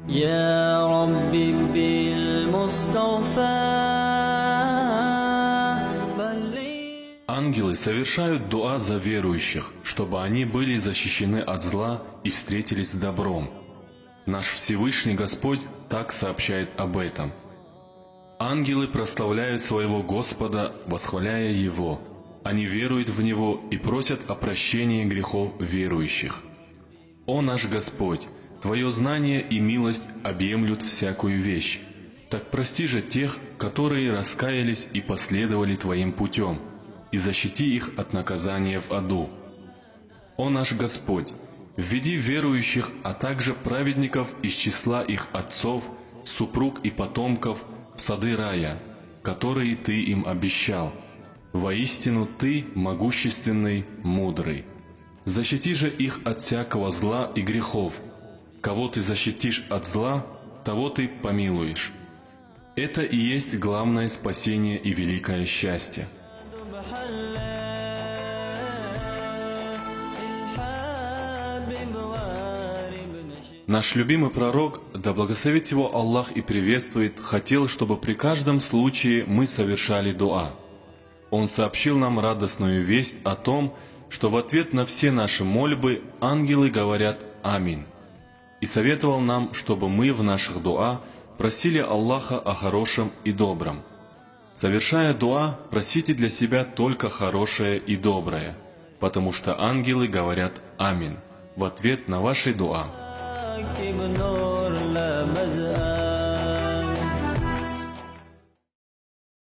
يا ربي بالمصطفى بلغ. Ангелы совершают дуа за верующих, чтобы они были защищены от зла и встретились с добром. Наш Всевышний Господь так сообщает об этом. Ангелы прославляют своего Господа, восхваляя Его. Они веруют в Него и просят о прощении грехов верующих. О наш Господь! Твое знание и милость объемлют всякую вещь. Так прости же тех, которые раскаялись и последовали Твоим путем, и защити их от наказания в аду. О наш Господь! Введи верующих, а также праведников из числа их отцов, супруг и потомков в сады рая, которые Ты им обещал. Воистину Ты могущественный, мудрый. Защити же их от всякого зла и грехов. Кого Ты защитишь от зла, того Ты помилуешь. Это и есть главное спасение и великое счастье. Наш любимый пророк, да благословит его Аллах и приветствует, хотел, чтобы при каждом случае мы совершали дуа. Он сообщил нам радостную весть о том, что в ответ на все наши мольбы ангелы говорят «Аминь». И советовал нам, чтобы мы в наших дуа просили Аллаха о хорошем и добром. Совершая дуа, просите для себя только хорошее и доброе, потому что ангелы говорят «Аминь» в ответ на ваши дуа.